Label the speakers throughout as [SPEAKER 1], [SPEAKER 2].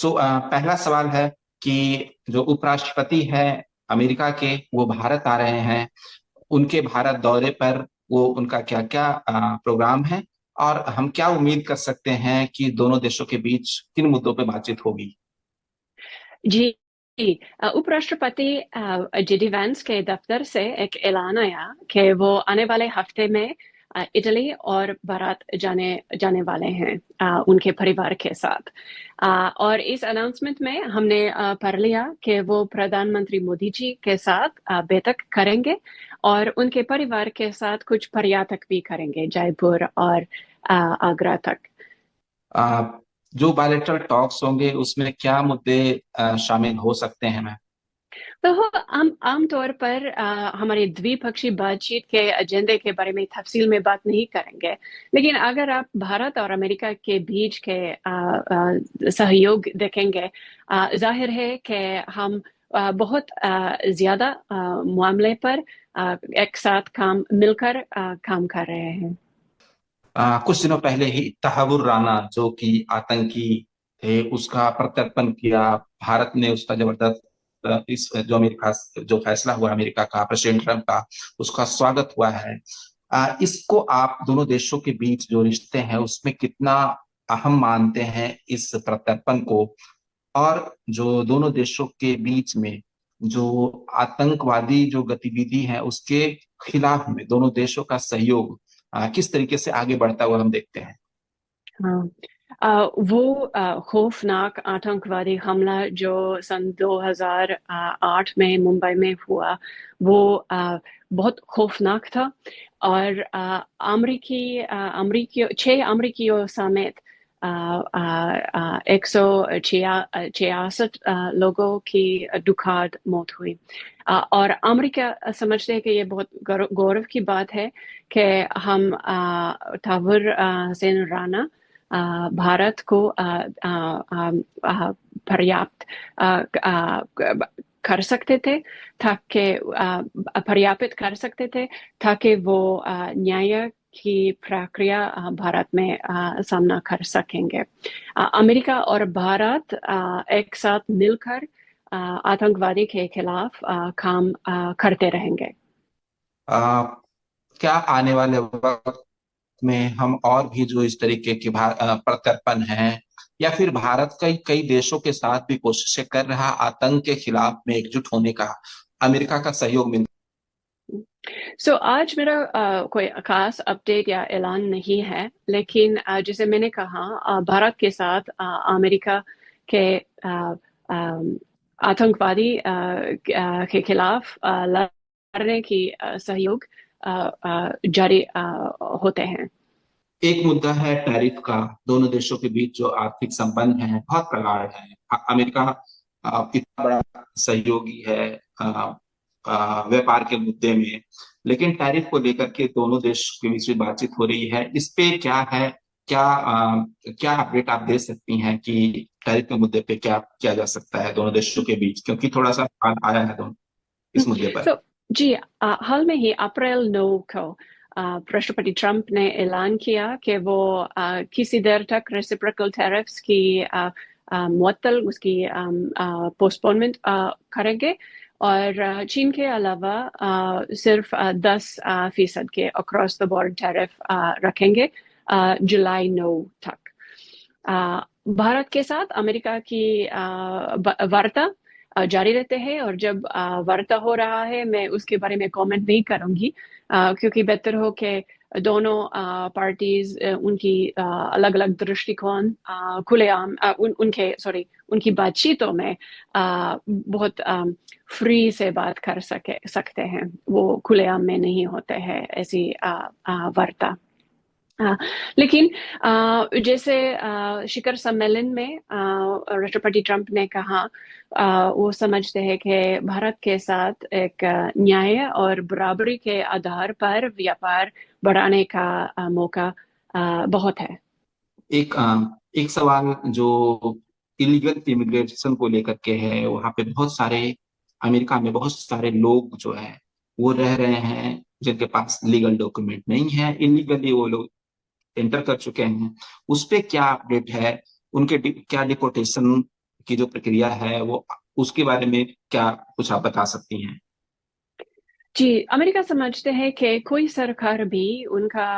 [SPEAKER 1] पहला सवाल है कि जो उपराष्ट्रपति हैं अमेरिका के, वो भारत आ रहे हैं। उनके भारत दौरे पर वो उनका क्या क्या प्रोग्राम है, और हम क्या उम्मीद कर सकते हैं कि दोनों देशों के बीच किन मुद्दों पर बातचीत होगी।
[SPEAKER 2] जी। उपराष्ट्रपति जेडी वैंस के दफ्तर से एक ऐलान आया कि वो आने वाले हफ्ते में इटली और भारत जाने जाने वाले हैं उनके परिवार के साथ। और इस अनाउंसमेंट में हमने पढ़ लिया कि वो प्रधानमंत्री मोदी जी के साथ बैठक करेंगे और उनके परिवार के साथ कुछ पर्यटक भी करेंगे जयपुर और आगरा तक।
[SPEAKER 1] आ, जो बायलैटरल टॉक्स होंगे उसमें क्या मुद्दे शामिल हो सकते हैं मैम।
[SPEAKER 2] तो हो आमतौर पर हमारे द्विपक्षीय बातचीत के एजेंडे के बारे में तफसील में बात नहीं करेंगे। लेकिन अगर आप भारत और अमेरिका के बीच के सहयोग देखेंगे, जाहिर है कि हम बहुत ज्यादा मामले पर एक साथ मिलकर काम कर रहे हैं।
[SPEAKER 1] कुछ दिनों पहले ही तहव्वुर राना जो कि आतंकी थे, उसका प्रत्यर्पण किया। भारत ने उसका जबरदस्त इस जो अमेरिका जो फैसला हुआ अमेरिका का, प्रेसिडेंट ट्रम्प का, उसका स्वागत हुआ है। इसको आप दोनों देशों के बीच जो रिश्ते हैं उसमें कितना अहम मानते हैं इस प्रत्यर्पण को, और जो दोनों देशों के बीच में जो आतंकवादी जो गतिविधि है उसके खिलाफ में दोनों देशों का सहयोग किस तरीके से आगे बढ़ता हुआ हम देखते हैं।
[SPEAKER 2] हाँ। वो खौफनाक आतंकवादी हमला जो सन 2008 में मुंबई में हुआ, वो बहुत खौफनाक था। और छह अमरीकियों समेत 166 लोगों की दुखद मौत हुई। और अमेरिका समझते हैं कि ये बहुत गौरव की बात है कि हम तहव्वुर हुसैन राणा भारत को पर्याप्त कर सकते थे, ताकि पर्यापित कर सकते थे ताकि वो न्याय की प्रक्रिया भारत में सामना कर सकेंगे। अमेरिका और भारत एक साथ मिलकर आतंकवादी के खिलाफ काम करते रहेंगे।
[SPEAKER 1] आ, क्या आने वाले वक्त में हम और भी जो इस तरीके के प्रत्यर्पण हैं, या फिर भारत कई कई देशों के साथ भी कोशिशें कर रहा आतंक के खिलाफ में एकजुट होने का, अमेरिका का सहयोग मिल।
[SPEAKER 2] आज मेरा कोई खास अपडेट या ऐलान नहीं है, लेकिन जैसे मैंने कहा, भारत के साथ अमेरिका के आतंकवादी के खिलाफ लड़ने की सहयोग जारी होते हैं।
[SPEAKER 1] एक मुद्दा है टैरिफ का। दोनों देशों के बीच जो आर्थिक संबंध है बहुत प्रगाढ़ है। अमेरिका इतना बड़ा सहयोगी है व्यापार के मुद्दे में, लेकिन टैरिफ को लेकर के दोनों देश के बीच में बातचीत हो रही है। इस पे क्या है, क्या अपडेट आप दे सकती हैं कि टैरिफ के मुद्दे पे क्या किया जा सकता है दोनों देशों के बीच, क्योंकि थोड़ा सा विवाद आया है दोनों इस मुद्दे पर।
[SPEAKER 2] तो जी, हाल में ही अप्रैल 9 को राष्ट्रपति ट्रंप ने ऐलान किया कि वो किसी देर तक रेसिप्रोकल टैरिफ्स की मुअत्तल उसकी पोस्टपोनमेंट करेंगे। और चीन के अलावा सिर्फ 10% के अक्रॉस द बोर्ड टैरिफ रखेंगे जुलाई 9 तक। भारत के साथ अमेरिका की वार्ता जारी रहते हैं, और जब वार्ता हो रहा है मैं उसके बारे में कमेंट नहीं करूंगी, क्योंकि बेहतर हो कि दोनों पार्टीज उनकी अलग अलग दृष्टिकोण खुलेआम उनकी बातचीतों में बहुत फ्री से बात कर सकते हैं। वो खुलेआम में नहीं होते हैं ऐसी वार्ता। हाँ। लेकिन जैसे शिखर सम्मेलन में राष्ट्रपति ट्रंप ने कहा, वो समझते हैं कि भारत के साथ एक न्याय और बराबरी के आधार पर व्यापार बढ़ाने का मौका बहुत है।
[SPEAKER 1] एक सवाल जो इलीगल इमिग्रेशन को लेकर के है। वहां पे बहुत सारे, अमेरिका में बहुत सारे लोग जो है वो रह रहे हैं जिनके पास लीगल डॉक्यूमेंट नहीं है, इलीगली वो लोग एंटर कर चुके हैं। उस पे क्या अपडेट है, क्या डिपोटेशन की जो प्रक्रिया है वो, उसके बारे में क्या कुछ आप बता सकती हैं?
[SPEAKER 2] जी, अमेरिका समझते हैं कि कोई सरकार भी उनका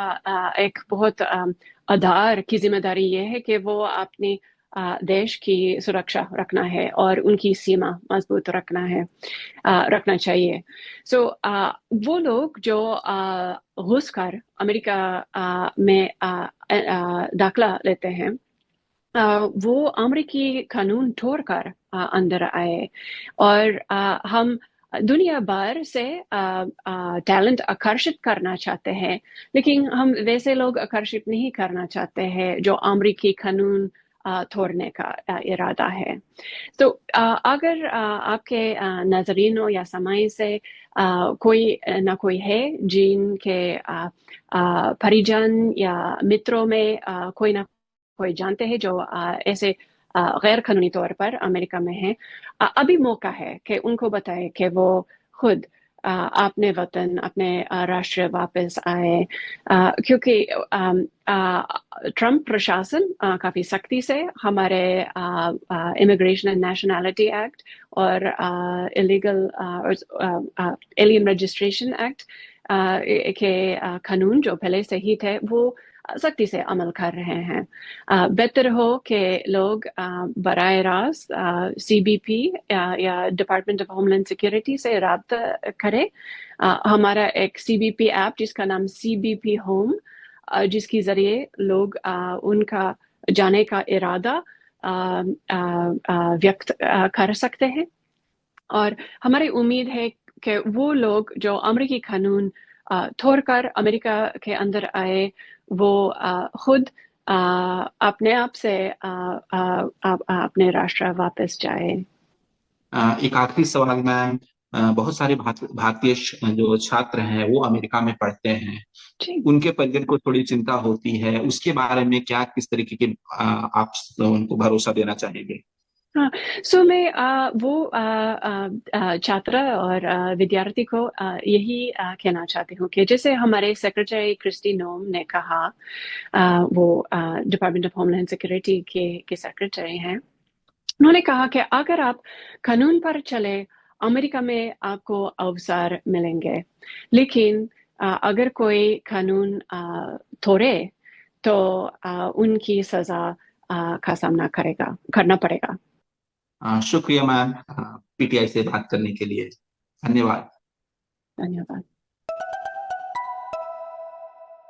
[SPEAKER 2] एक बहुत आधार की जिम्मेदारी ये है कि वो अपने देश की सुरक्षा रखना है और उनकी सीमा मजबूत रखना चाहिए। सो वो लोग जो घुसकर अमेरिका में दाखला लेते हैं, वो अमेरिकी कानून तोड़कर अंदर आए। और हम दुनिया भर से टैलेंट आकर्षित करना चाहते हैं, लेकिन हम वैसे लोग आकर्षित नहीं करना चाहते हैं जो अमेरिकी कानून तोड़ने का इरादा है। तो अगर आपके नजरीनों या समय से कोई ना कोई है जिनके परिजन या मित्रों में कोई ना कोई जानते हैं जो ऐसे गैर कानूनी तौर पर अमेरिका में है, अभी मौका है कि उनको बताए कि वो खुद अपने वतन, अपने राष्ट्र वापस आए। क्योंकि ट्रम्प प्रशासन काफी सख्ती से हमारे इमिग्रेशन एंड नेशनैलिटी एक्ट और इलीगल एलियन रजिस्ट्रेशन एक्ट के कानून जो पहले से ही थे वो सख्ती से अमल कर रहे हैं। बेहतर हो कि लोग बराह रास्त CBP या डिपार्टमेंट ऑफ होमलैंड सिक्योरिटी से राब्ता करें। हमारा एक CBP ऐप जिसका नाम CBP होम, जिसके जरिए लोग उनका जाने का इरादा व्यक्त कर सकते हैं। और हमारी उम्मीद है कि वो लोग जो अमेरिकी कानून तोड़कर अमेरिका के अंदर आए, वो खुद अपने आप से अपने राष्ट्र वापस जाए।
[SPEAKER 1] एक आखिरी सवाल मैम, बहुत सारे भारतीय जो छात्र हैं वो अमेरिका में पढ़ते हैं,
[SPEAKER 2] जी
[SPEAKER 1] उनके परिजन को थोड़ी चिंता होती है, उसके बारे में क्या किस तरीके के आप उनको भरोसा देना चाहेंगे?
[SPEAKER 2] हाँ। सो मैं वो छात्र और विद्यार्थी को यही कहना चाहती हूँ कि जैसे हमारे सेक्रेटरी क्रिस्टी नोम ने कहा, वो डिपार्टमेंट ऑफ होमलैंड सिक्योरिटी के सेक्रेटरी हैं। उन्होंने कहा कि अगर आप कानून पर चले, अमेरिका में आपको अवसर मिलेंगे, लेकिन अगर कोई कानून तोड़े तो उनकी सजा का सामना करना पड़ेगा।
[SPEAKER 1] शुक्रिया मैम, PTI से बात करने के लिए। धन्यवाद।
[SPEAKER 2] धन्यवाद।